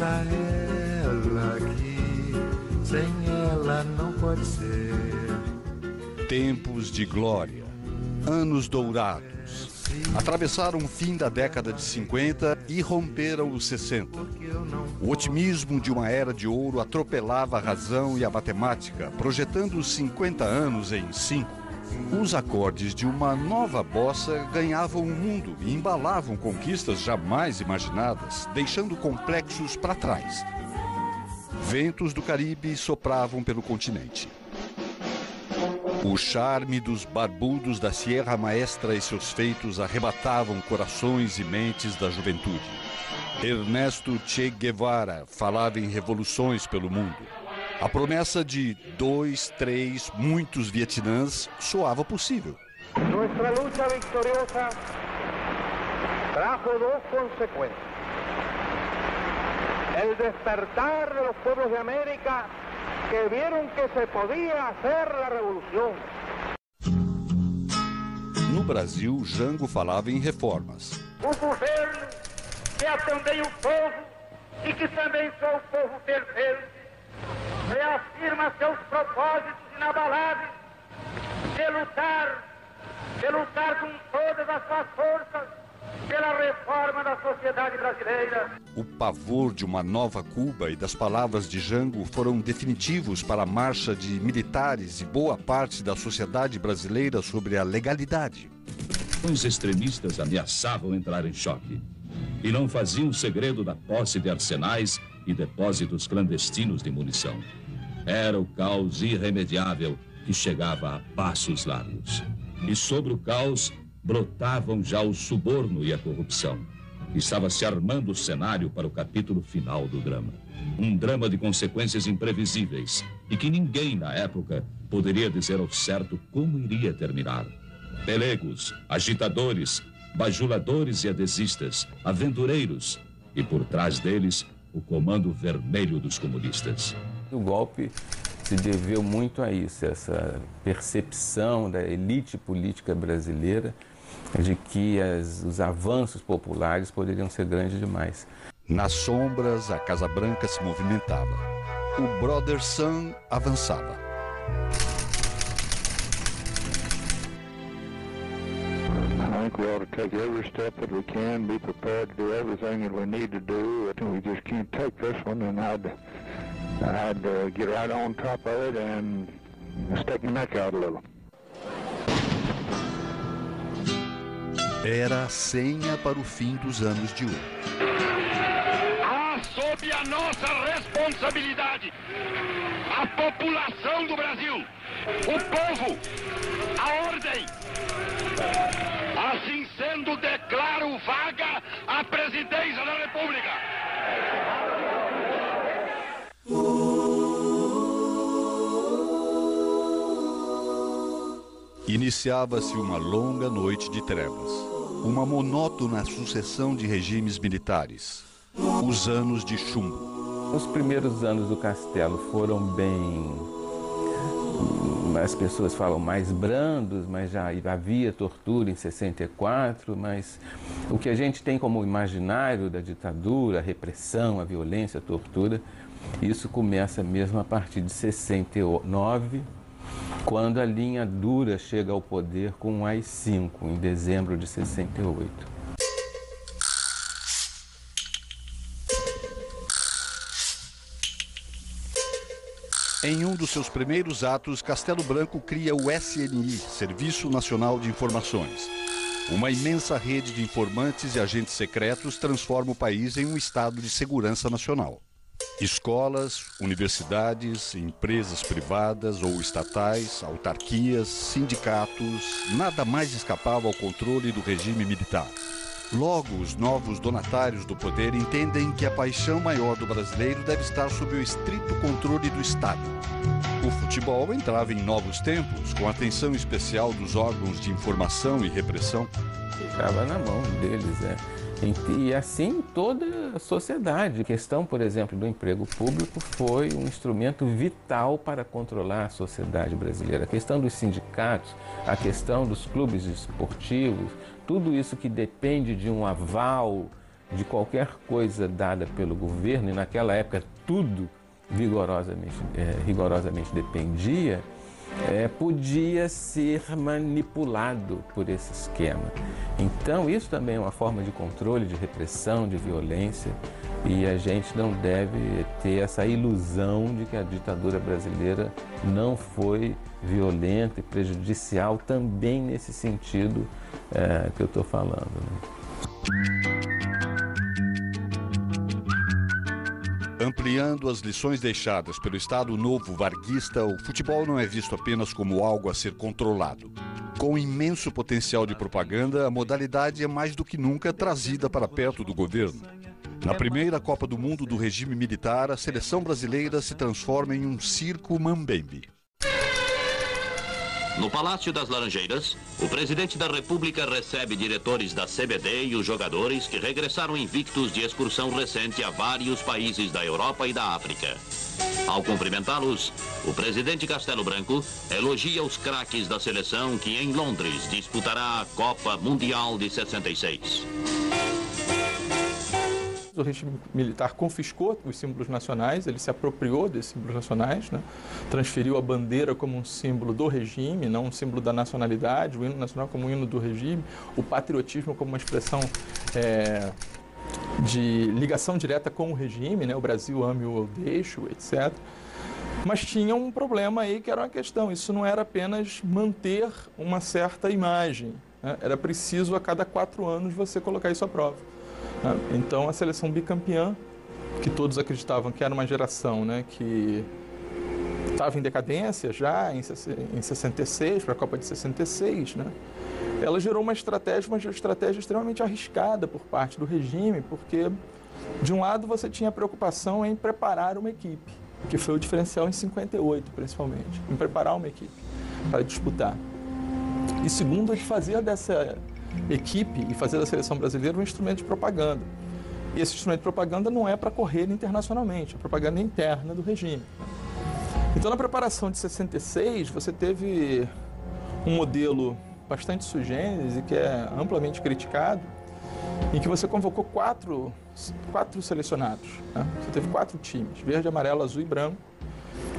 a ela que sem ela não pode ser. Tempos de glória, anos dourados, atravessaram o fim da década de 50 e romperam os 60. O otimismo de uma era de ouro atropelava a razão e a matemática, projetando os 50 anos em 5. Os acordes de uma nova bossa ganhavam o mundo e embalavam conquistas jamais imaginadas, deixando complexos para trás. Ventos do Caribe sopravam pelo continente. O charme dos barbudos da Sierra Maestra e seus feitos arrebatavam corações e mentes da juventude. Ernesto Che Guevara falava em revoluções pelo mundo. A promessa de 2, 3, muitos Vietnãs soava possível. Nossa luta vitoriosa trajo duas consequências. El despertar de los pueblos de América que vieron que se podía hacer la revolución. No Brasil, Jango falava em reformas. O governo, que é também o povo e que também sou o povo perfeito, reafirma seus propósitos inabaláveis de lutar com todas as suas forças pela reforma da sociedade brasileira. O pavor de uma nova Cuba e das palavras de Jango foram definitivos para a marcha de militares e boa parte da sociedade brasileira sobre a legalidade. Os extremistas ameaçavam entrar em choque e não faziam segredo da posse de arsenais e depósitos clandestinos de munição. Era o caos irremediável que chegava a passos largos. E sobre o caos brotavam já o suborno e a corrupção. Estava se armando o cenário para o capítulo final do drama. Um drama de consequências imprevisíveis e que ninguém na época poderia dizer ao certo como iria terminar. Pelegos, agitadores, bajuladores e adesistas, aventureiros e por trás deles o comando vermelho dos comunistas. O golpe se deveu muito a isso, essa percepção da elite política brasileira de que os avanços populares poderiam ser grandes demais. Nas sombras, a Casa Branca se movimentava. O Brother Sun avançava. I think we ought to take every step that we can, be prepared to do everything that we need to do. We just can't take this one, and I'd get right on top of it and stick my neck out a little. Era a senha para o fim dos anos de ouro. Sob a nossa responsabilidade, a população do Brasil, o povo, a ordem. Assim sendo, declaro vaga a presidência da República. Iniciava-se uma longa noite de trevas, uma monótona sucessão de regimes militares, os anos de chumbo. Os primeiros anos do Castelo foram bem, as pessoas falam mais brandos, mas já havia tortura em 64, mas o que a gente tem como imaginário da ditadura, a repressão, a violência, a tortura, isso começa mesmo a partir de 69, quando a linha dura chega ao poder com o AI-5, em dezembro de 68. Em um dos seus primeiros atos, Castelo Branco cria o SNI, Serviço Nacional de Informações. Uma imensa rede de informantes e agentes secretos transforma o país em um estado de segurança nacional. Escolas, universidades, empresas privadas ou estatais, autarquias, sindicatos, nada mais escapava ao controle do regime militar. Logo, os novos donatários do poder entendem que a paixão maior do brasileiro deve estar sob o estrito controle do Estado. O futebol entrava em novos tempos, com atenção especial dos órgãos de informação e repressão. Ficava na mão deles, E assim toda a sociedade. A questão, por exemplo, do emprego público foi um instrumento vital para controlar a sociedade brasileira. A questão dos sindicatos, a questão dos clubes esportivos, tudo isso que depende de um aval de qualquer coisa dada pelo governo, e naquela época tudo rigorosamente dependia, podia ser manipulado por esse esquema. Então isso também é uma forma de controle, de repressão, de violência, e a gente não deve ter essa ilusão de que a ditadura brasileira não foi violenta e prejudicial também nesse sentido que eu estou falando, né? Ampliando as lições deixadas pelo Estado Novo varguista, o futebol não é visto apenas como algo a ser controlado. Com imenso potencial de propaganda, a modalidade é mais do que nunca trazida para perto do governo. Na primeira Copa do Mundo do regime militar, a seleção brasileira se transforma em um circo mambembe. No Palácio das Laranjeiras, o presidente da República recebe diretores da CBD e os jogadores que regressaram invictos de excursão recente a vários países da Europa e da África. Ao cumprimentá-los, o presidente Castelo Branco elogia os craques da seleção que em Londres disputará a Copa Mundial de 66. O regime militar confiscou os símbolos nacionais, ele se apropriou desses símbolos nacionais, né? Transferiu a bandeira como um símbolo do regime, não um símbolo da nacionalidade, o hino nacional como um hino do regime, o patriotismo como uma expressão de ligação direta com o regime, né? O Brasil ame-o ou deixe-o, etc. Mas tinha um problema aí que era uma questão, isso não era apenas manter uma certa imagem, né? Era preciso a cada 4 anos você colocar isso à prova. Então a seleção bicampeã, que todos acreditavam que era uma geração, né, que estava em decadência já em 66, para a Copa de 66, né, ela gerou uma estratégia extremamente arriscada por parte do regime, porque de um lado você tinha a preocupação em preparar uma equipe, que foi o diferencial em 58 principalmente, em preparar uma equipe para disputar. E segundo, de fazer dessa equipe e fazer da seleção brasileira um instrumento de propaganda. E esse instrumento de propaganda não é para correr internacionalmente, é propaganda interna do regime. Então, na preparação de 66, você teve um modelo bastante sui generis e que é amplamente criticado, em que você convocou quatro selecionados, né? Você teve 4 times, verde, amarelo, azul e branco.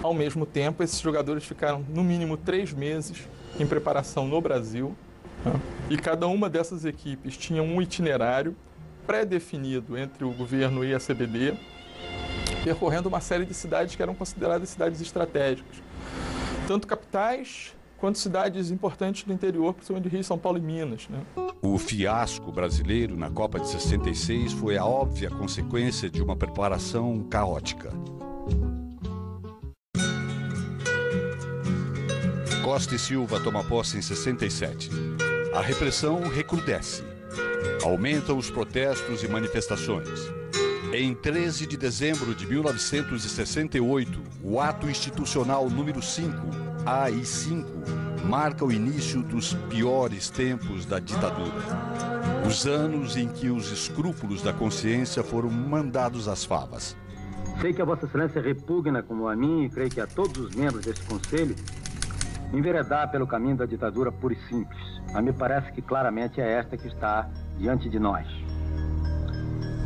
Ao mesmo tempo, esses jogadores ficaram no mínimo 3 meses em preparação no Brasil, e cada uma dessas equipes tinha um itinerário pré-definido entre o governo e a CBD, percorrendo uma série de cidades que eram consideradas cidades estratégicas, tanto capitais quanto cidades importantes do interior, principalmente de Rio, São Paulo e Minas, né? O fiasco brasileiro na Copa de 66 foi a óbvia consequência de uma preparação caótica. Costa e Silva toma posse em 67. A repressão recrudesce. Aumentam os protestos e manifestações. Em 13 de dezembro de 1968, o ato institucional número 5, AI-5, marca o início dos piores tempos da ditadura. Os anos em que os escrúpulos da consciência foram mandados às favas. Sei que a Vossa Excelência repugna, como a mim, e creio que a todos os membros deste Conselho, enveredar pelo caminho da ditadura pura e simples. Mas me parece que claramente é esta que está diante de nós.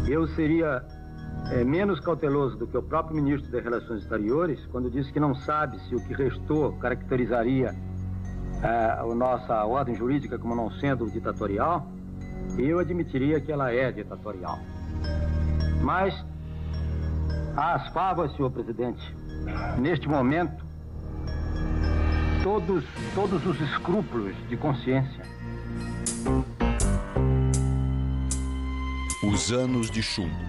Eu seria menos cauteloso do que o próprio ministro das Relações Exteriores quando disse que não sabe se o que restou caracterizaria a nossa ordem jurídica como não sendo ditatorial. Eu admitiria que ela é ditatorial. Mas às favas, senhor presidente, neste momento, todos os escrúpulos de consciência. Os anos de chumbo.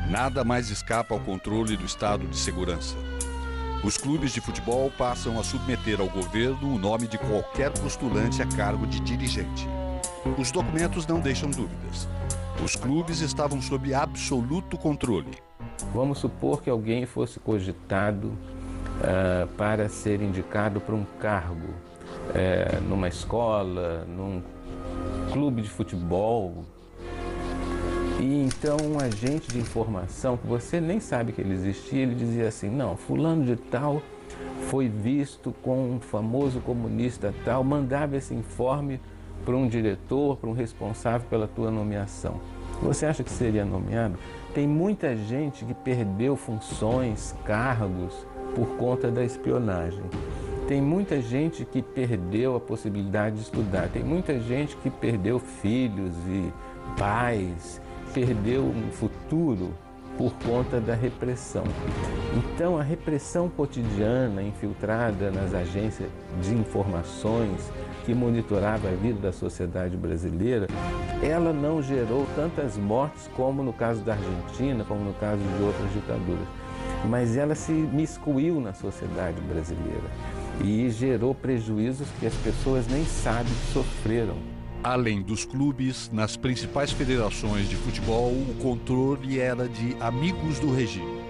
Nada mais escapa ao controle do Estado de Segurança. Os clubes de futebol passam a submeter ao governo o nome de qualquer postulante a cargo de dirigente. Os documentos não deixam dúvidas. Os clubes estavam sob absoluto controle. Vamos supor que alguém fosse cogitado para ser indicado para um cargo numa escola, num clube de futebol. E então um agente de informação, que você nem sabe que ele existia, ele dizia assim: não, fulano de tal foi visto com um famoso comunista tal, mandava esse informe para um diretor, para um responsável pela tua nomeação. Você acha que seria nomeado? Tem muita gente que perdeu funções, cargos, por conta da espionagem. Tem muita gente que perdeu a possibilidade de estudar. Tem muita gente que perdeu filhos e pais, perdeu um futuro por conta da repressão. Então, a repressão cotidiana infiltrada nas agências de informações que monitorava a vida da sociedade brasileira, ela não gerou tantas mortes como no caso da Argentina, como no caso de outras ditaduras. Mas ela se miscuiu na sociedade brasileira e gerou prejuízos que as pessoas nem sabem que sofreram. Além dos clubes, nas principais federações de futebol, o controle era de amigos do regime.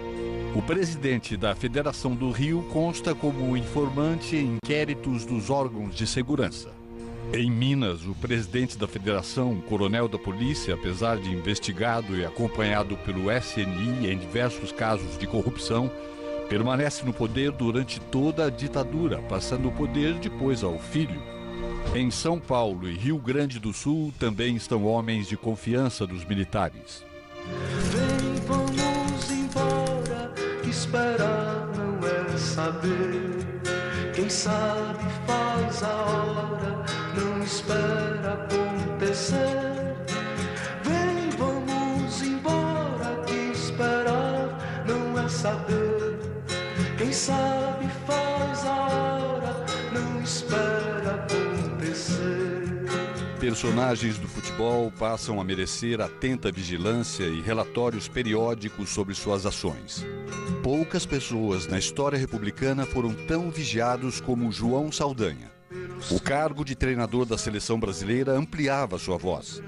O presidente da Federação do Rio consta como informante em inquéritos dos órgãos de segurança. Em Minas, o presidente da Federação, coronel da polícia, apesar de investigado e acompanhado pelo SNI em diversos casos de corrupção, permanece no poder durante toda a ditadura, passando o poder depois ao filho. Em São Paulo e Rio Grande do Sul também estão homens de confiança dos militares. Vem, vamos embora, que esperar não é saber. Quem sabe faz a hora, não espera acontecer. Vem, vamos embora, que esperar não é saber. Quem sabe faz a hora, não espera acontecer. Personagens do futebol passam a merecer atenta vigilância e relatórios periódicos sobre suas ações. Poucas pessoas na história republicana foram tão vigiados como João Saldanha. O cargo de treinador da seleção brasileira ampliava sua voz.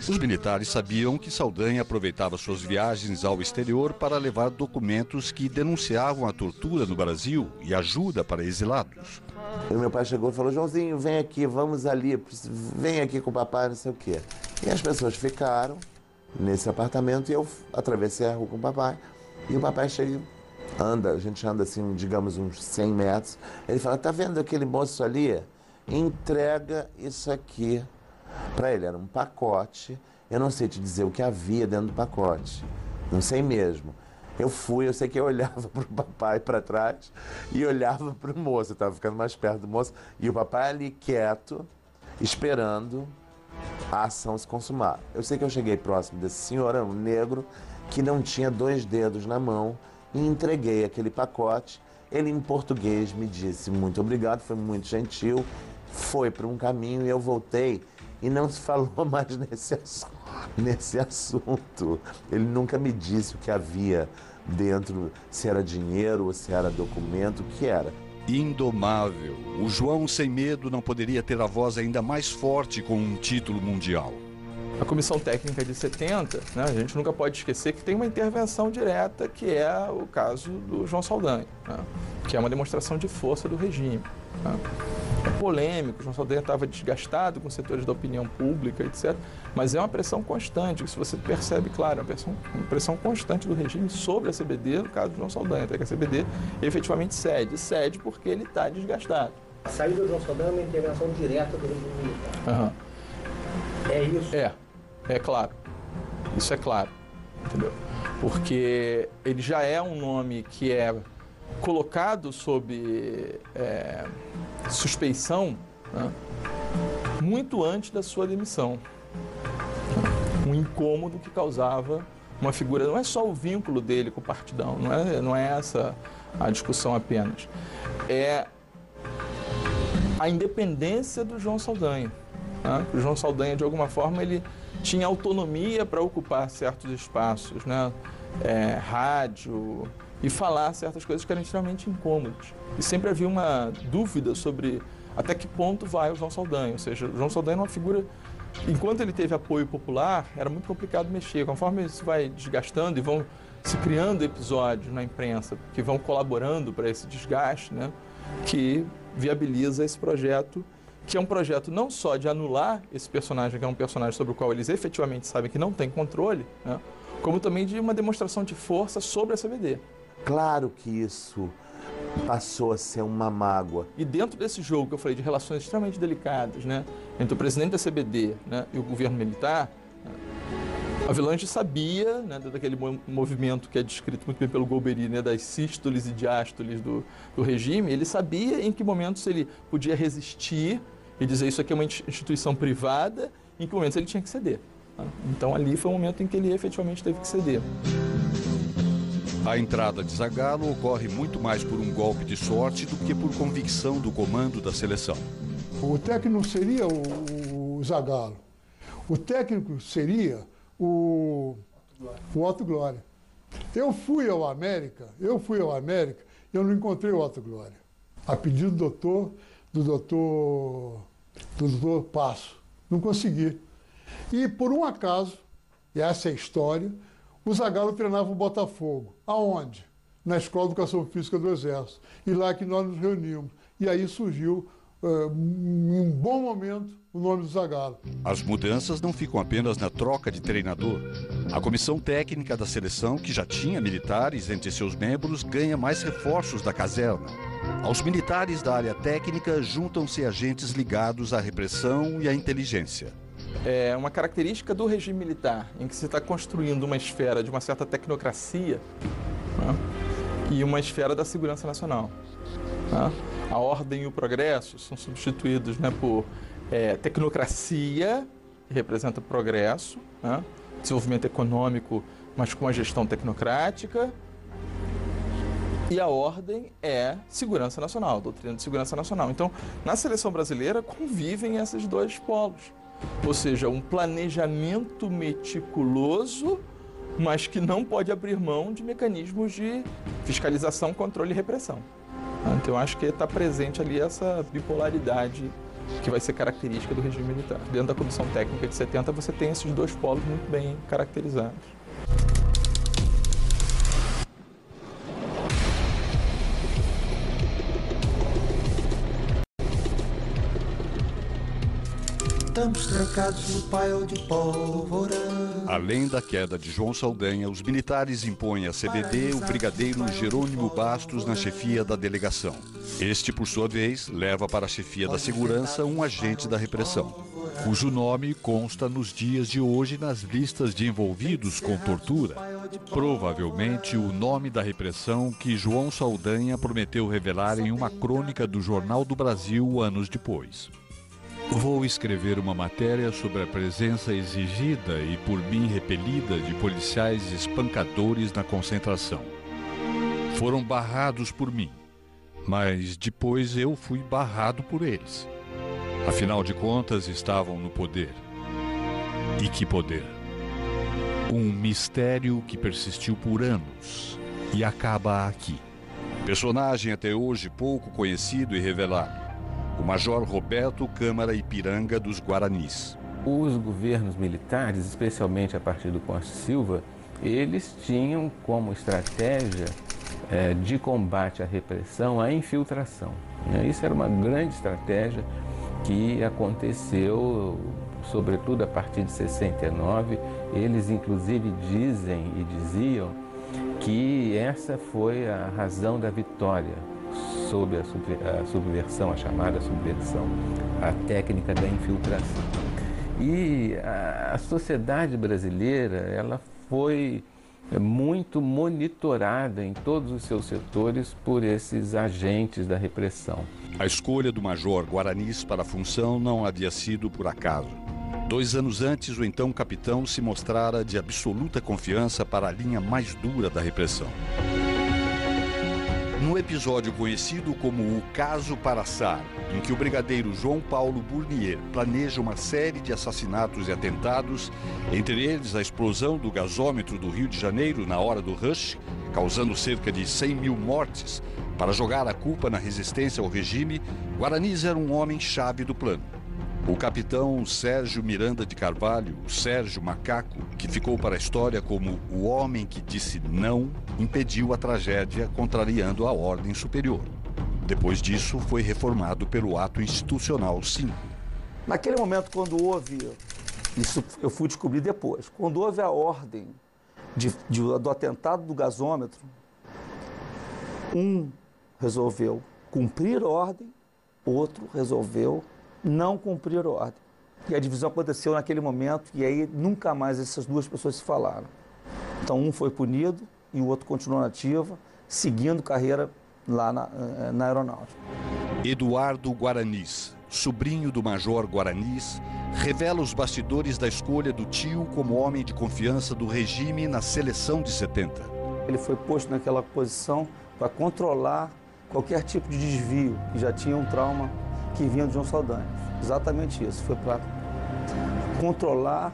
Os militares sabiam que Saldanha aproveitava suas viagens ao exterior para levar documentos que denunciavam a tortura no Brasil e ajuda para exilados. E meu pai chegou e falou: Joãozinho, vem aqui, vamos ali, vem aqui com o papai, não sei o quê. E as pessoas ficaram nesse apartamento e eu atravessei a rua com o papai. E o papai chega, a gente anda assim, digamos, uns 100 metros. Ele fala: tá vendo aquele moço ali? Entrega isso aqui para ele. Era um pacote, eu não sei te dizer o que havia dentro do pacote, não sei mesmo. Eu sei que eu olhava para o papai para trás e olhava para o moço, eu estava ficando mais perto do moço, e o papai ali quieto, esperando a ação se consumar. Eu sei que eu cheguei próximo desse senhor, era um negro, que não tinha 2 dedos na mão, e entreguei aquele pacote. Ele, em português, me disse muito obrigado, foi muito gentil, foi para um caminho e eu voltei, e não se falou mais nesse assunto. Ele nunca me disse o que havia dentro, se era dinheiro ou se era documento, o que era. Indomável, o João sem medo não poderia ter a voz ainda mais forte com um título mundial. A comissão técnica de 70, né, a gente nunca pode esquecer que tem uma intervenção direta, que é o caso do João Saldanha, né, que é uma demonstração de força do regime. Né. É polêmico, o João Saldanha estava desgastado com setores da opinião pública, etc. Mas é uma pressão constante, isso você percebe, claro, uma pressão constante do regime sobre a CBD, no caso do João Saldanha, até que a CBD efetivamente cede porque ele está desgastado. A saída do João Saldanha é uma intervenção direta do regime militar. Uhum. É isso? É claro. Isso é claro, entendeu? Porque ele já é um nome que é colocado sob suspeição, né, muito antes da sua demissão. Um incômodo que causava uma figura, não é só o vínculo dele com o partidão, não é essa a discussão apenas. É a independência do João Saldanha. Né? O João Saldanha, de alguma forma, ele tinha autonomia para ocupar certos espaços, né? Rádio, e falar certas coisas que eram extremamente incômodas. E sempre havia uma dúvida sobre até que ponto vai o João Saldanha. Ou seja, o João Saldanha é uma figura, enquanto ele teve apoio popular, era muito complicado mexer. Conforme isso vai desgastando e vão se criando episódios na imprensa que vão colaborando para esse desgaste, né, que viabiliza esse projeto, que é um projeto não só de anular esse personagem, que é um personagem sobre o qual eles efetivamente sabem que não tem controle, né, como também de uma demonstração de força sobre a CBD. Claro que isso passou a ser uma mágoa. E dentro desse jogo que eu falei de relações extremamente delicadas, né, entre o presidente da CBD, né, e o governo militar, Havilland sabia, né, daquele movimento que é descrito muito bem pelo Golbery, né, das sístoles e diástoles do regime, ele sabia em que momentos ele podia resistir e dizer isso aqui é uma instituição privada, em que momentos ele tinha que ceder. Então ali foi o momento em que ele efetivamente teve que ceder. A entrada de Zagallo ocorre muito mais por um golpe de sorte do que por convicção do comando da seleção. O técnico não seria o Zagallo. O técnico seria o Otto Glória. Eu fui ao América e eu não encontrei o Otto Glória. A pedido do doutor Passo. Não consegui. E por um acaso, e essa é a história, o Zagallo treinava o Botafogo. Aonde? Na Escola de Educação Física do Exército. E lá que nós nos reunimos. E aí surgiu, em um bom momento, o nome do Zagallo. As mudanças não ficam apenas na troca de treinador. A comissão técnica da seleção, que já tinha militares entre seus membros, ganha mais reforços da caserna. Aos militares da área técnica juntam-se agentes ligados à repressão e à inteligência. É uma característica do regime militar, em que se está construindo uma esfera de uma certa tecnocracia, né, e uma esfera da segurança nacional. Né? A ordem e o progresso são substituídos, né, por tecnocracia, que representa progresso, né, desenvolvimento econômico, mas com a gestão tecnocrática, e a ordem é segurança nacional, doutrina de segurança nacional. Então, na seleção brasileira convivem esses dois polos. Ou seja, um planejamento meticuloso, mas que não pode abrir mão de mecanismos de fiscalização, controle e repressão. Então, eu acho que está presente ali essa bipolaridade que vai ser característica do regime militar. Dentro da comissão técnica de 70, você tem esses dois polos muito bem caracterizados. Estamos trancados no paio de pólvora. Além da queda de João Saldanha, os militares impõem à CBD o brigadeiro Jerônimo Bastos na chefia da delegação. Este, por sua vez, leva para a chefia da segurança um agente da repressão, cujo nome consta nos dias de hoje nas listas de envolvidos com tortura. Provavelmente o nome da repressão que João Saldanha prometeu revelar em uma crônica do Jornal do Brasil anos depois. Vou escrever uma matéria sobre a presença exigida e por mim repelida de policiais espancadores na concentração. Foram barrados por mim, mas depois eu fui barrado por eles. Afinal de contas, estavam no poder. E que poder? Um mistério que persistiu por anos e acaba aqui. Personagem até hoje pouco conhecido e revelado. O Major Roberto Câmara Ipiranga dos Guaranis. Os governos militares, especialmente a partir do Costa Silva, eles tinham como estratégia de combate à repressão a infiltração. Isso era uma grande estratégia que aconteceu, sobretudo a partir de 69. Eles inclusive dizem e diziam que essa foi a razão da vitória sobre a subversão, a chamada subversão, a técnica da infiltração. E a sociedade brasileira, ela foi muito monitorada em todos os seus setores por esses agentes da repressão. A escolha do Major Guaranis para a função não havia sido por acaso. 2 anos antes, o então capitão se mostrara de absoluta confiança para a linha mais dura da repressão. No episódio conhecido como o Caso Paraçar, em que o brigadeiro João Paulo Burnier planeja uma série de assassinatos e atentados, entre eles a explosão do gasômetro do Rio de Janeiro na hora do rush, causando cerca de 100 mil mortes, para jogar a culpa na resistência ao regime, Guaranis era um homem-chave do plano. O capitão Sérgio Miranda de Carvalho, Sérgio Macaco, que ficou para a história como o homem que disse não, impediu a tragédia, contrariando a ordem superior. Depois disso, foi reformado pelo Ato Institucional 5. Naquele momento, quando houve, isso eu fui descobrir depois, quando houve a ordem do atentado do gasômetro, um resolveu cumprir a ordem, outro resolveu não cumprir a ordem. E a divisão aconteceu naquele momento e aí nunca mais essas duas pessoas se falaram. Então um foi punido e o outro continuou na ativa, seguindo carreira lá na aeronáutica. Eduardo Guaranis, sobrinho do Major Guaranis, revela os bastidores da escolha do tio como homem de confiança do regime na seleção de 70. Ele foi posto naquela posição para controlar qualquer tipo de desvio, que já tinha um trauma que vinha de João Saldanha. Exatamente isso, foi para controlar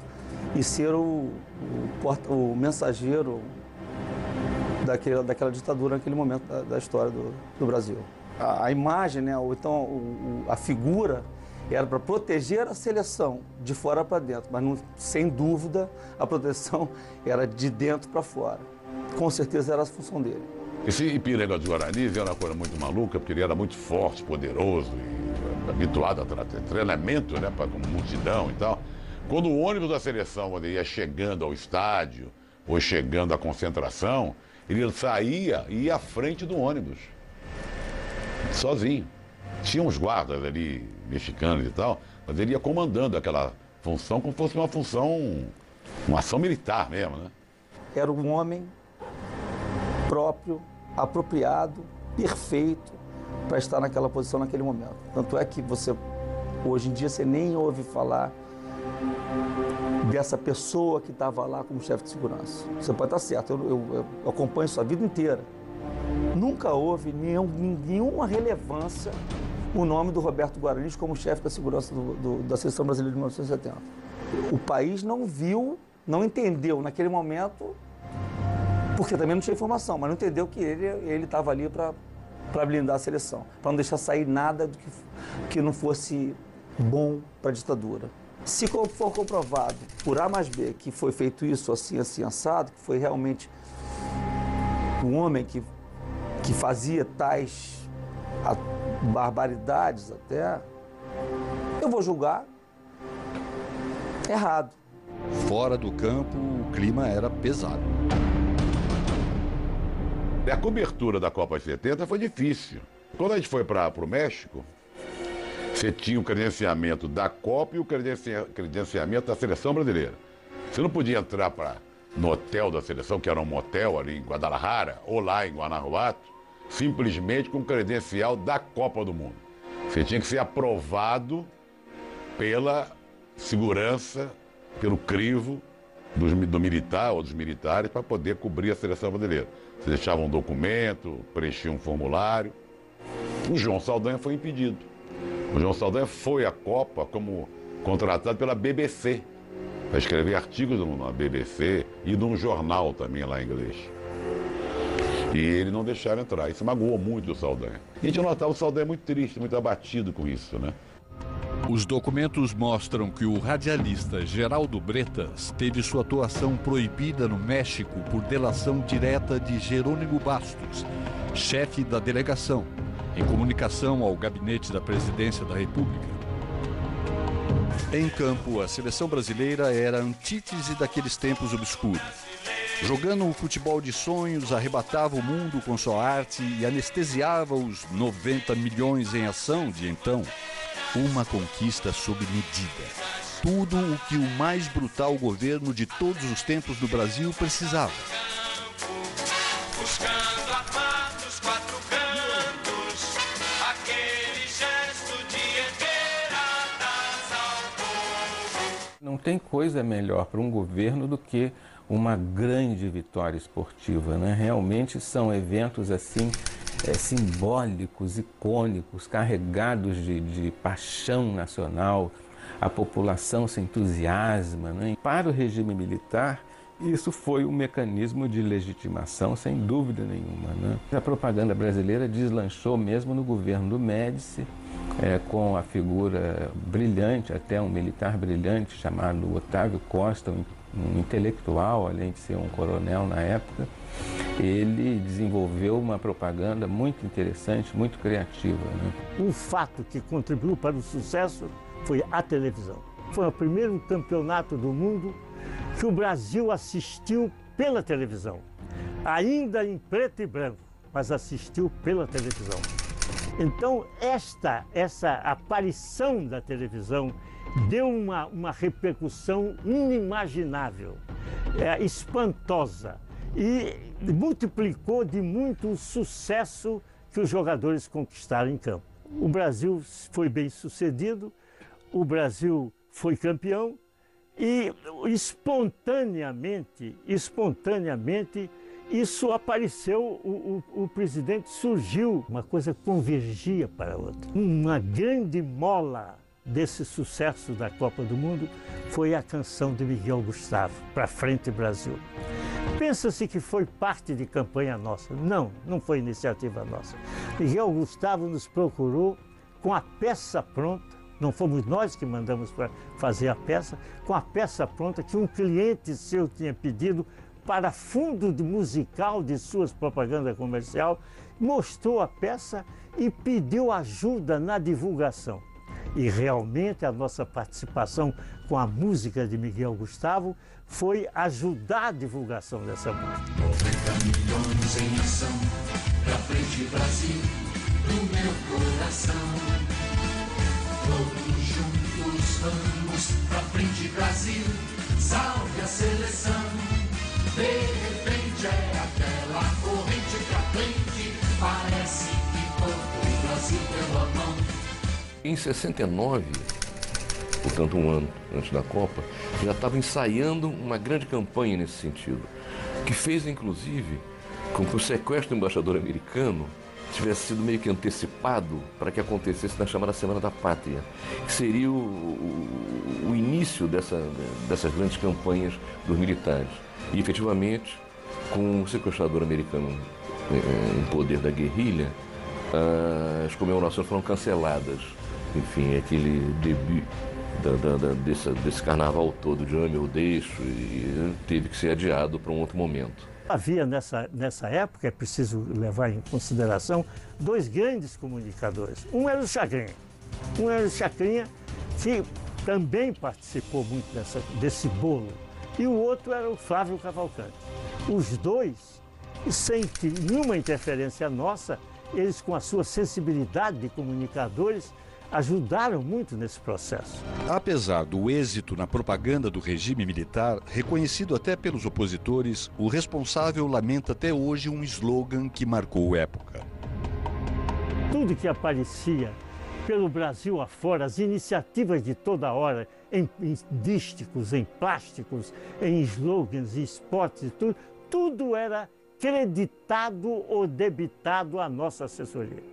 e ser o mensageiro daquela ditadura naquele momento da história do Brasil. A imagem, né, ou então a figura, era para proteger a seleção de fora para dentro, mas não, sem dúvida a proteção era de dentro para fora. Com certeza era a função dele. Esse Ipiranga dos Guaranis era uma coisa muito maluca, porque ele era muito forte, poderoso e habituado a treinamento, né, para multidão e tal. Quando o ônibus da seleção ia chegando ao estádio ou chegando à concentração, ele saía e ia à frente do ônibus, sozinho. Tinha uns guardas ali, mexicanos e tal, mas ele ia comandando aquela função como se fosse uma função, uma ação militar mesmo, né? Era um homem próprio, apropriado, perfeito para estar naquela posição naquele momento. Tanto é que hoje em dia, você nem ouve falar dessa pessoa que estava lá como chefe de segurança. Você pode estar certo, eu acompanho isso a vida inteira. Nunca houve nenhuma relevância o nome do Roberto Guaranis como chefe da segurança da Seleção Brasileira de 1970. O país não viu, não entendeu naquele momento, porque também não tinha informação, mas não entendeu que ele estava ali para blindar a seleção, para não deixar sair nada que não fosse bom para a ditadura. Se for comprovado por A mais B que foi feito isso assim, assim, assado, que foi realmente um homem que fazia tais barbaridades até, eu vou julgar errado. Fora do campo, o clima era pesado. A cobertura da Copa de 70 foi difícil. Quando a gente foi para o México, você tinha o credenciamento da Copa e o credenciamento da Seleção Brasileira. Você não podia entrar no hotel da seleção, que era um motel ali em Guadalajara, ou lá em Guanajuato, simplesmente com credencial da Copa do Mundo. Você tinha que ser aprovado pela segurança, pelo crivo do militar ou dos militares para poder cobrir a seleção brasileira. Você deixava um documento, preenchia um formulário. O João Saldanha foi impedido. O João Saldanha foi à Copa como contratado pela BBC, para escrever artigos na BBC e num jornal também lá em inglês. E ele não deixaram entrar. Isso magoou muito o Saldanha. E a gente notava o Saldanha muito triste, muito abatido com isso, né? Os documentos mostram que o radialista Geraldo Bretas teve sua atuação proibida no México por delação direta de Jerônimo Bastos, chefe da delegação, em comunicação ao gabinete da Presidência da República. Em campo, a seleção brasileira era a antítese daqueles tempos obscuros. Jogando um futebol de sonhos, arrebatava o mundo com sua arte e anestesiava os 90 milhões em ação de então. Uma conquista sob medida. Tudo o que o mais brutal governo de todos os tempos do Brasil precisava. Buscando a paz dos quatro cantos, aquele gesto de erguer a taça ao povo. Não tem coisa melhor para um governo do que uma grande vitória esportiva, né? Realmente são eventos assim simbólicos, icônicos, carregados de paixão nacional. A população se entusiasma, né? Para o regime militar, isso foi um mecanismo de legitimação, sem dúvida nenhuma, né? A propaganda brasileira deslanchou mesmo no governo do Médici, com a figura brilhante, até um militar brilhante, chamado Otávio Costa, um intelectual, além de ser um coronel na época. Ele desenvolveu uma propaganda muito interessante, muito criativa, né? Um fato que contribuiu para o sucesso foi a televisão. Foi o primeiro campeonato do mundo que o Brasil assistiu pela televisão. Ainda em preto e branco, mas assistiu pela televisão. Então, essa aparição da televisão deu uma repercussão inimaginável, espantosa, e multiplicou de muito o sucesso que os jogadores conquistaram em campo. O Brasil foi bem sucedido, o Brasil foi campeão e espontaneamente isso apareceu, o presidente surgiu, uma coisa convergia para a outra. Uma grande mola desse sucesso da Copa do Mundo foi a canção de Miguel Gustavo, Pra Frente Brasil. Pensa-se que foi parte de campanha nossa. Não, não foi iniciativa nossa. Miguel Gustavo nos procurou com a peça pronta, não fomos nós que mandamos para fazer a peça, com a peça pronta que um cliente seu tinha pedido para fundo musical de suas propagandas comercial, mostrou a peça e pediu ajuda na divulgação. E realmente a nossa participação com a música de Miguel Gustavo foi ajudar a divulgação dessa música. 90 milhões em ação, pra frente Brasil, do meu coração. Todos juntos vamos, pra frente Brasil, salve a seleção. De repente é aquela corrente pra frente, parece que todo o Brasil pela mão. Em 69, portanto um ano antes da Copa, já estava ensaiando uma grande campanha nesse sentido, que fez inclusive com que o sequestro do embaixador americano tivesse sido meio que antecipado para que acontecesse na chamada Semana da Pátria, que seria o início dessas grandes campanhas dos militares. E efetivamente, com o sequestrador americano em poder da guerrilha, as comemorações foram canceladas. Enfim, aquele debut desse carnaval todo de Ame ou Deixo, e teve que ser adiado para um outro momento. Havia nessa época, é preciso levar em consideração, dois grandes comunicadores. Um era o Chacrinha, que também participou muito desse bolo, e o outro era o Flávio Cavalcante. Os dois, sem nenhuma interferência nossa, eles com a sua sensibilidade de comunicadores, ajudaram muito nesse processo. Apesar do êxito na propaganda do regime militar, reconhecido até pelos opositores, o responsável lamenta até hoje um slogan que marcou época. Tudo que aparecia pelo Brasil afora, as iniciativas de toda hora, em dísticos, em plásticos, em slogans, em spots, tudo era creditado ou debitado à nossa assessoria.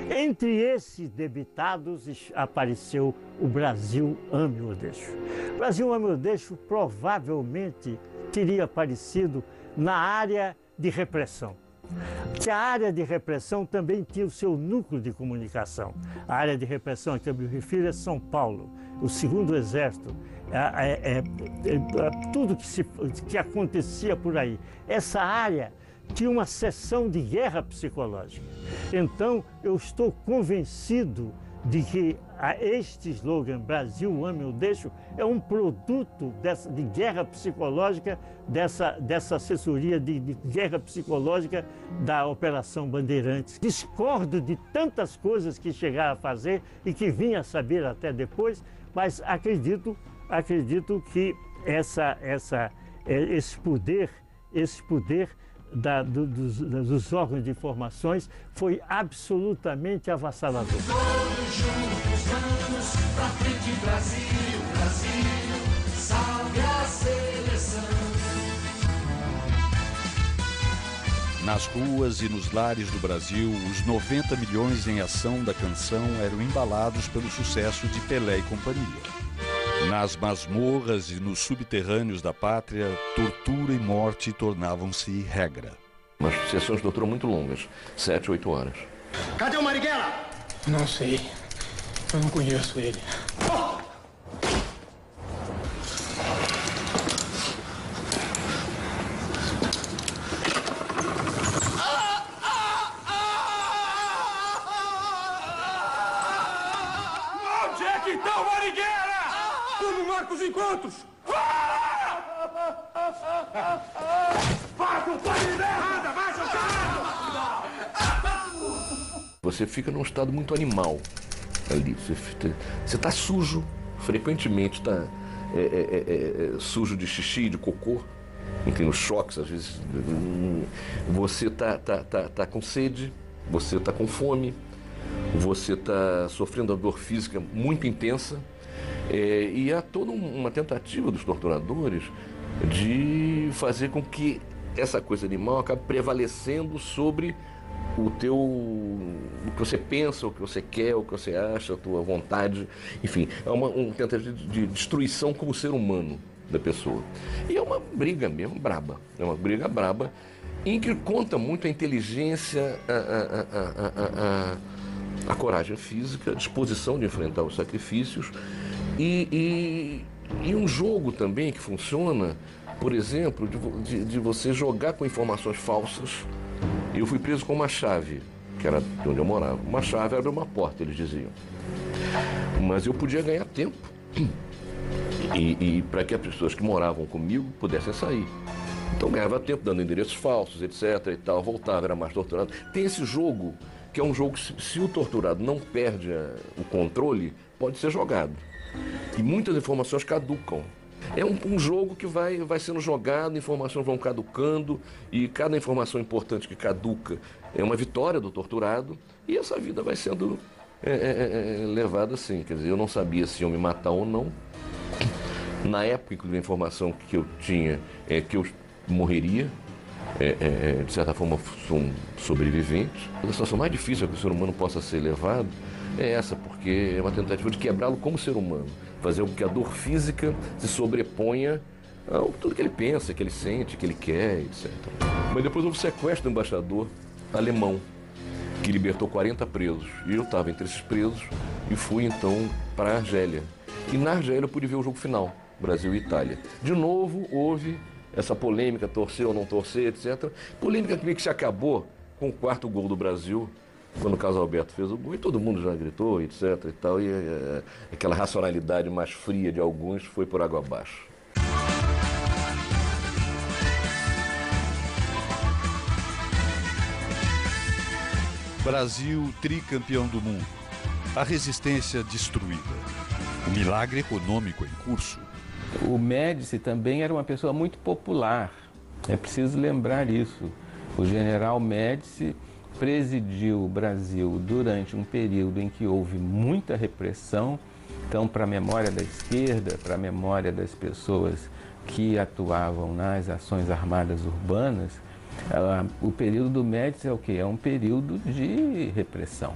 Entre esses debitados apareceu o Brasil Ame ou Deixo. O Brasil Ame ou Deixo provavelmente teria aparecido na área de repressão. Que a área de repressão também tinha o seu núcleo de comunicação. A área de repressão a que eu me refiro é São Paulo, o Segundo Exército, tudo que acontecia por aí. Essa área tinha uma seção de guerra psicológica. Então, eu estou convencido de que este slogan, Brasil Ame ou Deixo, é um produto de guerra psicológica, dessa assessoria de guerra psicológica da Operação Bandeirantes. Discordo de tantas coisas que chegaram a fazer e que vinha a saber até depois, mas acredito que esse poder dos órgãos de informações foi absolutamente avassalador. Todos juntos vamos pra frente Brasil, Brasil, salve a seleção. Nas ruas e nos lares do Brasil, os 90 milhões em ação da canção eram embalados pelo sucesso de Pelé e companhia. Nas masmorras e nos subterrâneos da pátria, tortura e morte tornavam-se regra. Umas sessões de tortura muito longas, 7, 8 horas. Cadê o Marighella? Não sei. Eu não conheço ele. Onde é que tá o Marighella? Como marca os encontros? Faz o plano de errada, vai, seu caralho! Você fica num estado muito animal ali. Você está sujo, frequentemente está sujo de xixi e de cocô, tem os choques, às vezes você tá com sede, você está com fome, você está sofrendo uma dor física muito intensa, e há toda uma tentativa dos torturadores de fazer com que essa coisa animal acabe prevalecendo sobre o que você pensa, o que você quer, o que você acha, a tua vontade, enfim, é uma tentativa de destruição como ser humano da pessoa. E é uma briga mesmo braba, é uma briga braba em que conta muito a inteligência, a coragem física, a disposição de enfrentar os sacrifícios e um jogo também que funciona, por exemplo, de você jogar com informações falsas. Eu fui preso com uma chave, que era de onde eu morava. Uma chave abre uma porta, eles diziam. Mas eu podia ganhar tempo. E para que as pessoas que moravam comigo pudessem sair. Então ganhava tempo dando endereços falsos, etc. e tal, voltava, era mais torturado. Tem esse jogo, que é um jogo que se o torturado não perde o controle, pode ser jogado. E muitas informações caducam. É um jogo que vai sendo jogado, informações vão caducando, e cada informação importante que caduca é uma vitória do torturado, e essa vida vai sendo levada assim. Quer dizer, eu não sabia se iam me matar ou não. Na época, inclusive, a informação que eu tinha é que eu morreria. De certa forma, sou um sobrevivente. A situação mais difícil que o ser humano possa ser levado é essa, porque é uma tentativa de quebrá-lo como ser humano. Fazer com que a dor física se sobreponha a tudo que ele pensa, que ele sente, que ele quer, etc. Mas depois houve o sequestro do embaixador alemão, que libertou 40 presos. E eu estava entre esses presos e fui, então, para a Argélia. E na Argélia eu pude ver o jogo final, Brasil e Itália. De novo, houve essa polêmica, torcer ou não torcer, etc. Polêmica que se acabou com o 4º gol do Brasil, quando o Carlos Alberto fez o gol, e todo mundo já gritou, etc. e tal, e aquela racionalidade mais fria de alguns foi por água abaixo. Brasil tricampeão do mundo. A resistência destruída. O milagre econômico em curso. O Médici também era uma pessoa muito popular. É preciso lembrar isso. O general Médici presidiu o Brasil durante um período em que houve muita repressão. Então, para a memória da esquerda, para a memória das pessoas que atuavam nas ações armadas urbanas, o período do Médici é o quê? É um período de repressão.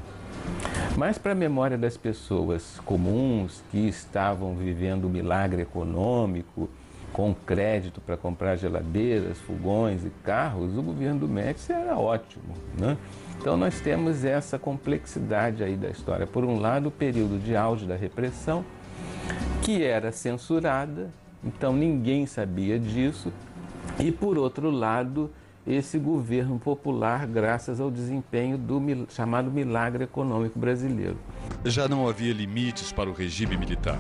Mas para a memória das pessoas comuns que estavam vivendo o milagre econômico, com crédito para comprar geladeiras, fogões e carros, o governo do Médici era ótimo, né? Então nós temos essa complexidade aí da história. Por um lado, o período de auge da repressão, que era censurada, então ninguém sabia disso, e por outro lado, esse governo popular graças ao desempenho do chamado milagre econômico brasileiro. Já não havia limites para o regime militar.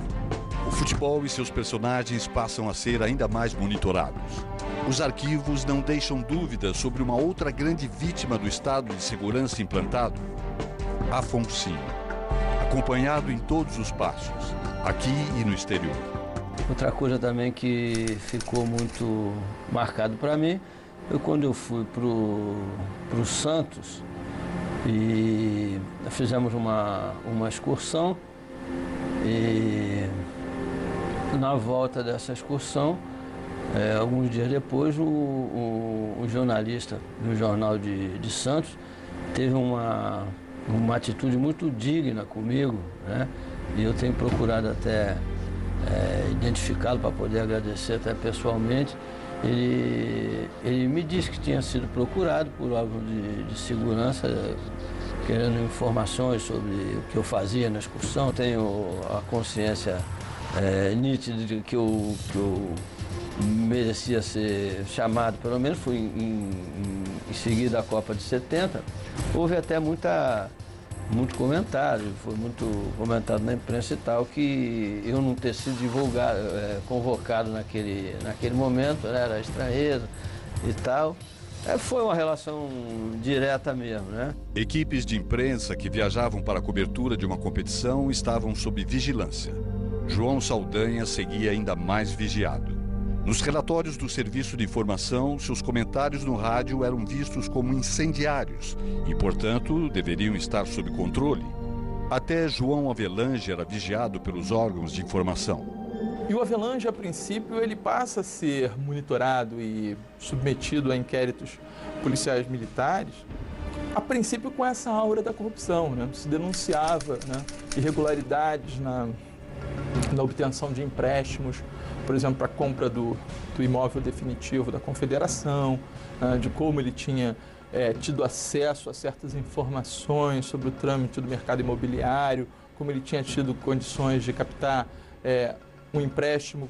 O futebol e seus personagens passam a ser ainda mais monitorados. Os arquivos não deixam dúvidas sobre uma outra grande vítima do estado de segurança implantado, Afonsinho, acompanhado em todos os passos, aqui e no exterior. Outra coisa também que ficou muito marcado para mim, quando eu fui para o Santos e fizemos uma excursão, e na volta dessa excursão, alguns dias depois, o jornalista do jornal de Santos teve uma atitude muito digna comigo, né? E eu tenho procurado até identificá-lo para poder agradecer até pessoalmente. Ele me disse que tinha sido procurado por órgãos de segurança, querendo informações sobre o que eu fazia na excursão. Tenho a consciência nítida de que eu merecia ser chamado, pelo menos fui em seguida à Copa de 70. Houve até muito comentário, foi muito comentado na imprensa e tal, que eu não ter sido convocado naquele momento, né, era estranheza e tal. Foi uma relação direta mesmo, né? Equipes de imprensa que viajavam para a cobertura de uma competição estavam sob vigilância. João Saldanha seguia ainda mais vigiado. Nos relatórios do Serviço de Informação, seus comentários no rádio eram vistos como incendiários e, portanto, deveriam estar sob controle. Até João Avelange era vigiado pelos órgãos de informação. E o Avelange, a princípio, ele passa a ser monitorado e submetido a inquéritos policiais militares, a princípio com essa aura da corrupção, né? Se denunciava, né, irregularidades na obtenção de empréstimos, por exemplo, para a compra do imóvel definitivo da Confederação, né, de como ele tinha tido acesso a certas informações sobre o trâmite do mercado imobiliário, como ele tinha tido condições de captar um empréstimo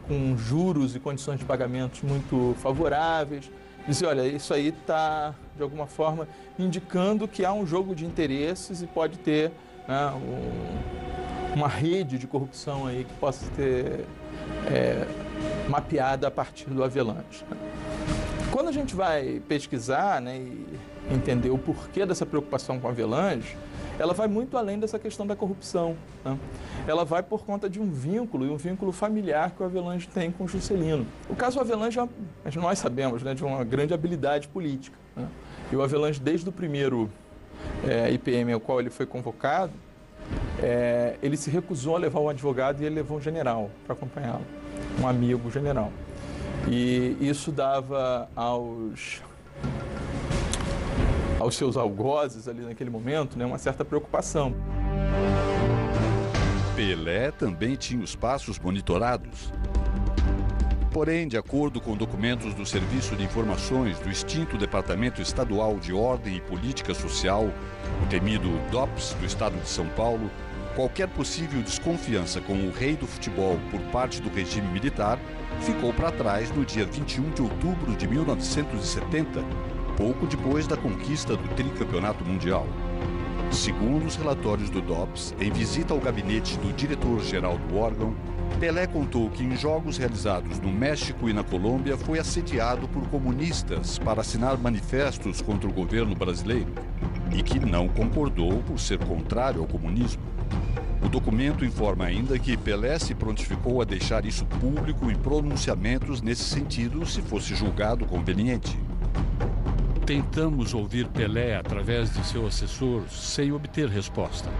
com juros e condições de pagamentos muito favoráveis. Dizer, olha, isso aí está, de alguma forma, indicando que há um jogo de interesses e pode ter, né, uma rede de corrupção aí que possa ter mapeada a partir do Avelange. Quando a gente vai pesquisar, né, e entender o porquê dessa preocupação com o Avelange, ela vai muito além dessa questão da corrupção, né? Ela vai por conta de um vínculo familiar que o Avelange tem com o Juscelino. O caso Avelange, nós sabemos, né, de uma grande habilidade política, né? E o Avelange, desde o primeiro IPM ao qual ele foi convocado, ele se recusou a levar um advogado e ele levou um general para acompanhá-lo, um amigo general. E isso dava aos seus algozes ali naquele momento, né, uma certa preocupação. Pelé também tinha os passos monitorados. Porém, de acordo com documentos do Serviço de Informações do extinto Departamento Estadual de Ordem e Política Social, o temido DOPS do Estado de São Paulo, qualquer possível desconfiança com o rei do futebol por parte do regime militar ficou para trás no dia 21 de outubro de 1970, pouco depois da conquista do tricampeonato mundial. Segundo os relatórios do DOPS, em visita ao gabinete do diretor-geral do órgão, Pelé contou que em jogos realizados no México e na Colômbia foi assediado por comunistas para assinar manifestos contra o governo brasileiro e que não concordou por ser contrário ao comunismo. O documento informa ainda que Pelé se prontificou a deixar isso público em pronunciamentos nesse sentido se fosse julgado conveniente. Tentamos ouvir Pelé através de seu assessor sem obter resposta.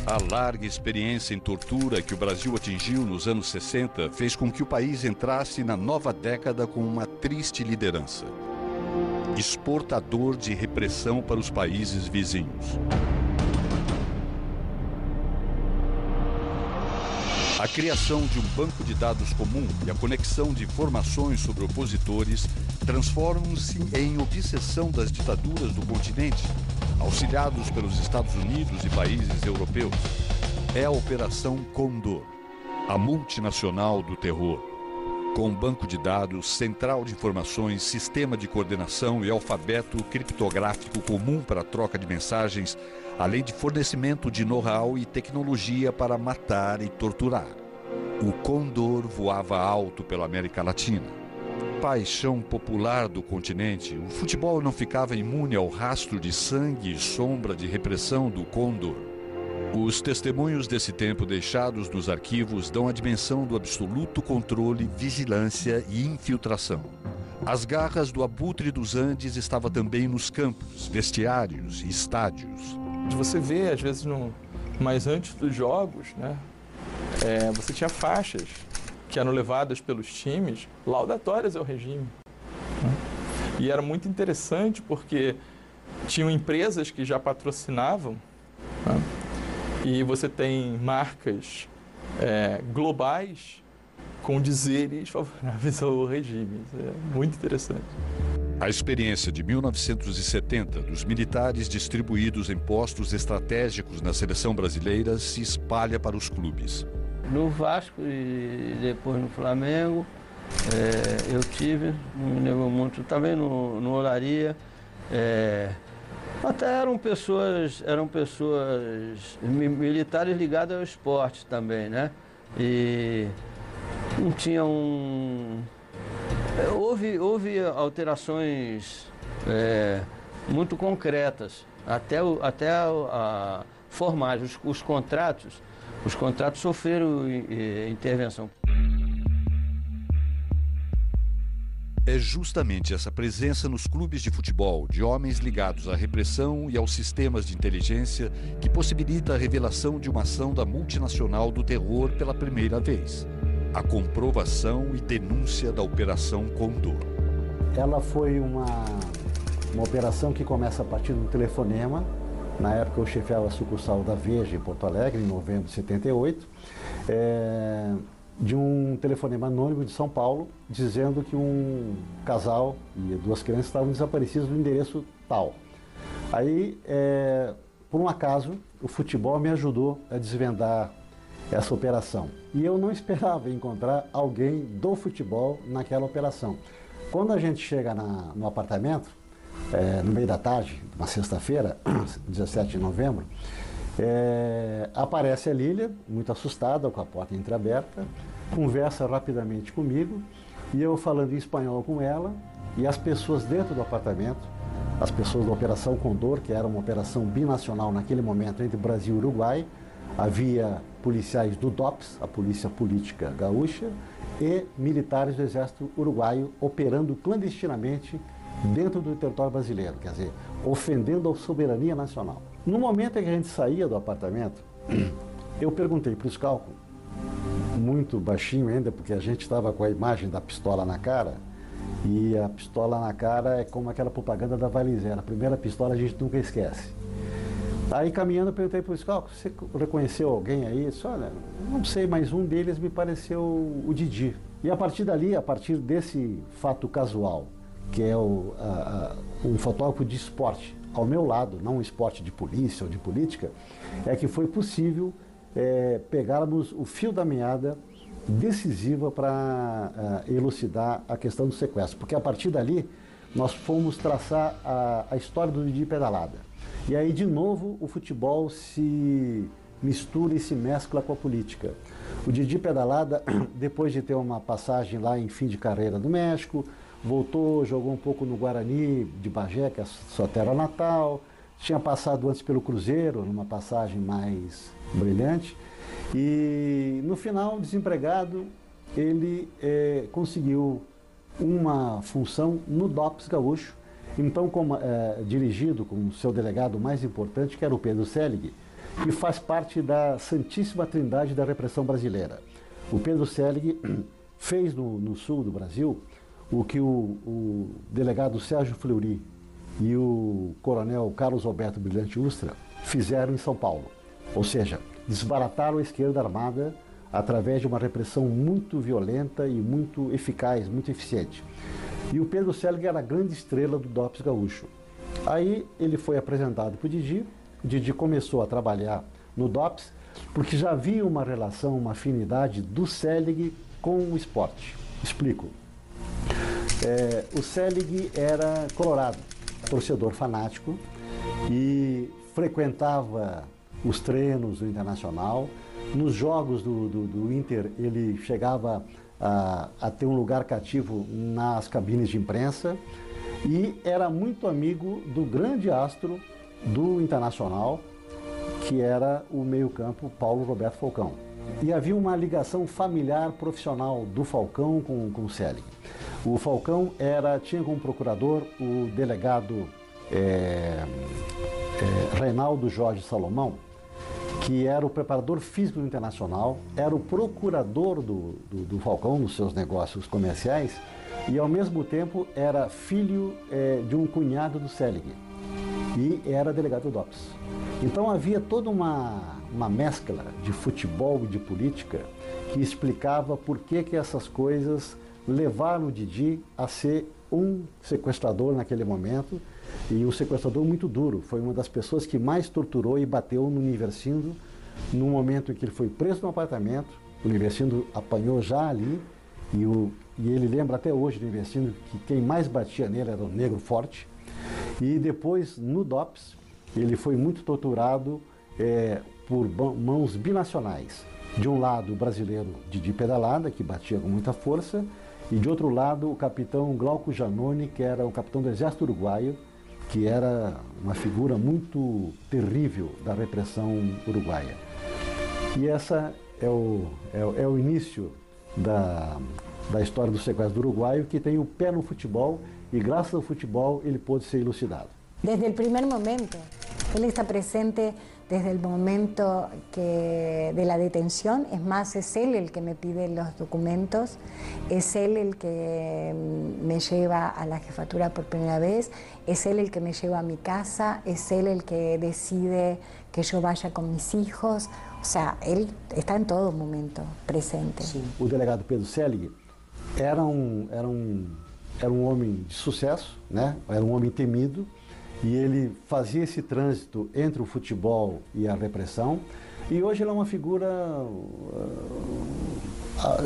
A larga experiência em tortura que o Brasil atingiu nos anos 60 fez com que o país entrasse na nova década com uma triste liderança. Exportador de repressão para os países vizinhos. A criação de um banco de dados comum e a conexão de informações sobre opositores transformam-se em obsessão das ditaduras do continente, auxiliados pelos Estados Unidos e países europeus. É a Operação Condor, a multinacional do terror. Com banco de dados, central de informações, sistema de coordenação e alfabeto criptográfico comum para a troca de mensagens, além de fornecimento de know-how e tecnologia para matar e torturar. O Condor voava alto pela América Latina. Paixão popular do continente, o futebol não ficava imune ao rastro de sangue e sombra de repressão do Condor. Os testemunhos desse tempo deixados nos arquivos dão a dimensão do absoluto controle, vigilância e infiltração. As garras do abutre dos Andes estavam também nos campos, vestiários e estádios. Você vê, às vezes, mas antes dos jogos, né, você tinha faixas que eram levadas pelos times laudatórias ao regime. Né? E era muito interessante porque tinham empresas que já patrocinavam, né? E você tem marcas globais com dizeres favoráveis ao regime. Isso é muito interessante. A experiência de 1970 dos militares distribuídos em postos estratégicos na seleção brasileira se espalha para os clubes. No Vasco e depois no Flamengo, eu tive, não me lembro muito, também no Olaria. Até eram pessoas militares ligadas ao esporte também, né? E Não tinha um... Houve alterações muito concretas, até formais. Os contratos sofreram intervenção. É justamente essa presença nos clubes de futebol de homens ligados à repressão e aos sistemas de inteligência que possibilita a revelação de uma ação da multinacional do terror pela primeira vez. A comprovação e denúncia da Operação Condor. Ela foi uma operação que começa a partir do telefonema. Na época eu chefiava a sucursal da Veja em Porto Alegre, em novembro de 78. De um telefonema anônimo de São Paulo, dizendo que um casal e 2 crianças estavam desaparecidos no endereço tal. Aí, por um acaso, o futebol me ajudou a desvendar essa operação. E eu não esperava encontrar alguém do futebol naquela operação. Quando a gente chega no apartamento, no meio da tarde, uma sexta-feira, 17 de novembro, aparece a Lília, muito assustada, com a porta entreaberta, conversa rapidamente comigo, e eu falando em espanhol com ela, e as pessoas dentro do apartamento, as pessoas da Operação Condor, que era uma operação binacional naquele momento entre Brasil e Uruguai, havia policiais do DOPS, a Polícia Política Gaúcha, e militares do Exército Uruguaio operando clandestinamente dentro do território brasileiro, quer dizer, ofendendo a soberania nacional. No momento em que a gente saía do apartamento, eu perguntei para o Scalco, muito baixinho ainda, porque a gente estava com a imagem da pistola na cara, e a pistola na cara é como aquela propaganda da Valizera, a primeira pistola a gente nunca esquece. Aí caminhando eu perguntei para o Scalco, você reconheceu alguém aí? Eu disse, olha, não sei, mas um deles me pareceu o Didi. E a partir dali, a partir desse fato casual, que é um fotógrafo de esporte, ao meu lado, não um esporte de polícia ou de política, é que foi possível pegarmos o fio da meada decisiva para elucidar a questão do sequestro. Porque a partir dali, nós fomos traçar a história do Didi Pedalada. E aí, de novo, o futebol se mistura e se mescla com a política. O Didi Pedalada, depois de ter uma passagem lá em fim de carreira no México, voltou, jogou um pouco no Guarani de Bagé, que é a sua terra natal, tinha passado antes pelo Cruzeiro, numa passagem mais brilhante, e no final, desempregado, ele conseguiu uma função no DOPS gaúcho, então dirigido com o seu delegado mais importante, que era o Pedro Selig, que faz parte da Santíssima Trindade da repressão brasileira. O Pedro Selig fez no sul do Brasil o que o delegado Sérgio Fleury e o coronel Carlos Alberto Brilhante Ustra fizeram em São Paulo. Ou seja, desbarataram a esquerda armada através de uma repressão muito violenta e muito eficaz, muito eficiente. E o Pedro Selig era a grande estrela do DOPS gaúcho. Aí ele foi apresentado para o Didi começou a trabalhar no DOPS, porque já havia uma relação, uma afinidade do Selig com o esporte. Explico. O Selig era colorado, torcedor fanático, e frequentava os treinos do Internacional. Nos jogos do Inter, ele chegava a ter um lugar cativo nas cabines de imprensa e era muito amigo do grande astro do Internacional, que era o meio-campo Paulo Roberto Falcão. E havia uma ligação familiar profissional do Falcão com o Selig. O Falcão tinha como procurador o delegado Reinaldo Jorge Salomão, que era o preparador físico do Internacional, era o procurador do Falcão nos seus negócios comerciais e, ao mesmo tempo, era filho de um cunhado do Selig e era delegado do DOPS. Então havia toda uma mescla de futebol e de política que explicava por que essas coisas levaram o Didi a ser um sequestrador naquele momento, e um sequestrador muito duro. Foi uma das pessoas que mais torturou e bateu no Universindo no momento em que ele foi preso no apartamento. O Universindo apanhou já ali e ele lembra até hoje do Universindo que quem mais batia nele era um negro forte. E depois, no DOPS, ele foi muito torturado por mãos binacionais. De um lado, o brasileiro Didi Pedalada, que batia com muita força, e de outro lado, o capitão Glauco Janone, que era o capitão do Exército Uruguaio, que era uma figura muito terrível da repressão uruguaia. E essa é o início da história do sequestro do uruguaio, que tem o pé no futebol, e graças ao futebol ele pôde ser elucidado. Desde el primer momento, él está presente desde el momento de la detención. Es más, es él el que me pide los documentos, es él el que me lleva a la jefatura por primera vez, es él el que me lleva a mi casa, es él el que decide que yo vaya con mis hijos. O sea, él está en todo momento presente. O delegado Pedro Selig era um homem de sucesso, né? Era um homem temido, e ele fazia esse trânsito entre o futebol e a repressão, e hoje ele é uma figura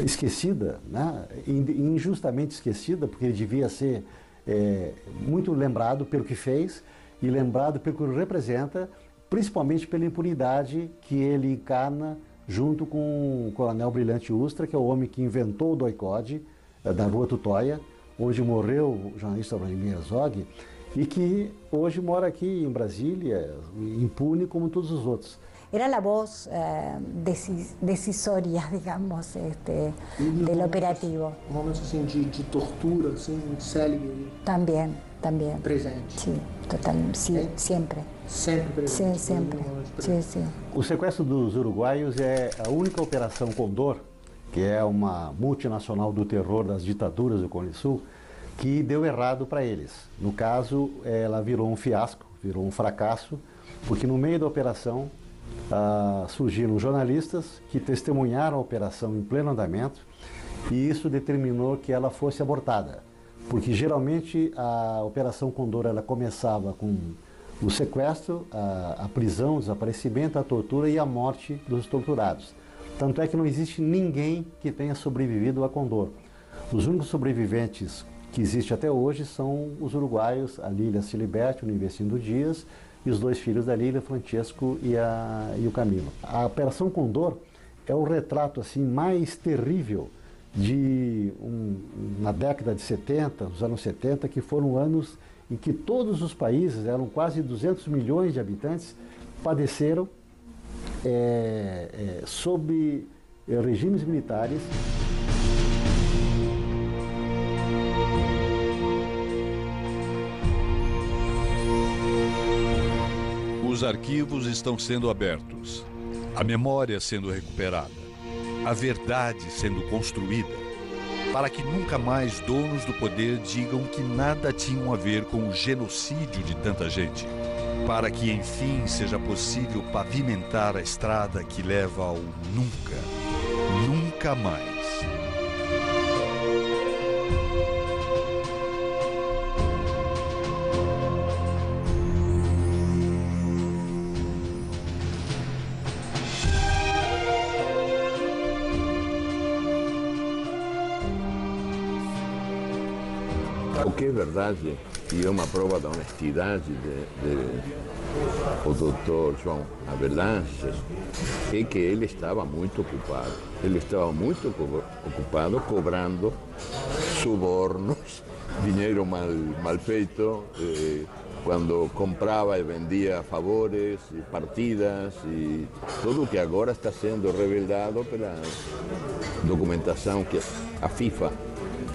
esquecida, né? Injustamente esquecida, porque ele devia ser muito lembrado pelo que fez e lembrado pelo que ele representa, principalmente pela impunidade que ele encarna junto com o coronel Brilhante Ustra, que é o homem que inventou o doicode da Rua Tutóia, onde morreu o jornalista Vladimir Herzog, e que hoje mora aqui em Brasília, impune como todos os outros. Era a voz decisória, digamos, del operativo. Momentos assim de tortura, assim, de Selig? Também. Presente? Sim, totalmente, sim, sempre. Sempre presente? Sim, sempre. Sim, sim. O sequestro dos uruguaios é a única operação Condor, que é uma multinacional do terror das ditaduras do Cone Sul, que deu errado para eles. No caso, ela virou um fiasco, virou um fracasso, porque no meio da operação surgiram jornalistas que testemunharam a operação em pleno andamento, e isso determinou que ela fosse abortada, porque geralmente a Operação Condor ela começava com o sequestro, a prisão, o desaparecimento, a tortura e a morte dos torturados. Tanto é que não existe ninguém que tenha sobrevivido a Condor. Os únicos sobreviventes que existem até hoje são os uruguaios, a Lília Ciliberti, o Nivecindo Dias, e os dois filhos da Lília, Francesco e o Camilo. A Operação Condor é o retrato assim, mais terrível na década de 70, os anos 70, que foram anos em que todos os países, eram quase 200 milhões de habitantes, padeceram sob regimes militares. Os arquivos estão sendo abertos, a memória sendo recuperada, a verdade sendo construída, para que nunca mais donos do poder digam que nada tinham a ver com o genocídio de tanta gente, para que enfim seja possível pavimentar a estrada que leva ao nunca, nunca mais. O que é verdade, e é uma prova da honestidade do doutor João Avelange, é que ele estava muito ocupado. Ele estava muito ocupado cobrando subornos, dinheiro mal feito, quando comprava e vendia favores, e partidas, e tudo que agora está sendo revelado pela documentação que a FIFA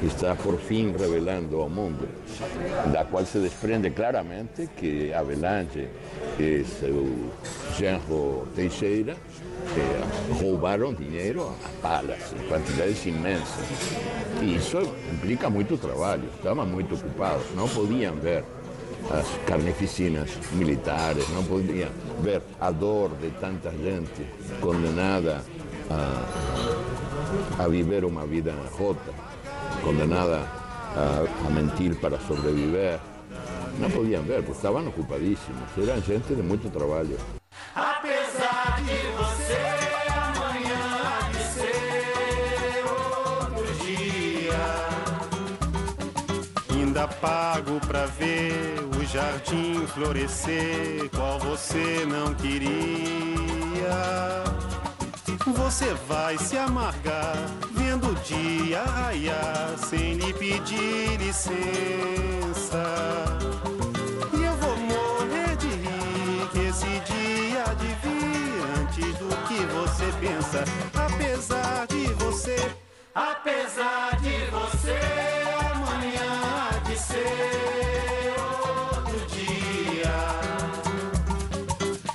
está por fim revelando ao mundo, da qual se desprende claramente que Avelange e seu genro Teixeira roubaram dinheiro a palas, em quantidades imensas. E isso implica muito trabalho, estavam muito ocupados, não podiam ver as carnificinas militares, não podiam ver a dor de tanta gente condenada a viver uma vida rota, condenada a mentir para sobreviver. Não podiam ver, porque estavam ocupadíssimos. Eram gente de muito trabalho. Apesar de você amanhã há de ser outro dia, ainda pago pra ver o jardim florescer, qual você não queria. Você vai se amargar, vendo o dia raiar, sem lhe pedir licença. E eu vou morrer de rir, que esse dia há de vir antes do que você pensa. Apesar de você, amanhã há de ser outro dia.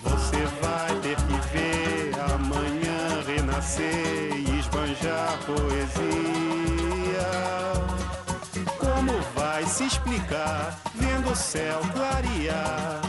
Você vai ter que ver amanhã renascer e esbanjar poesia. Como vai se explicar vendo o céu clarear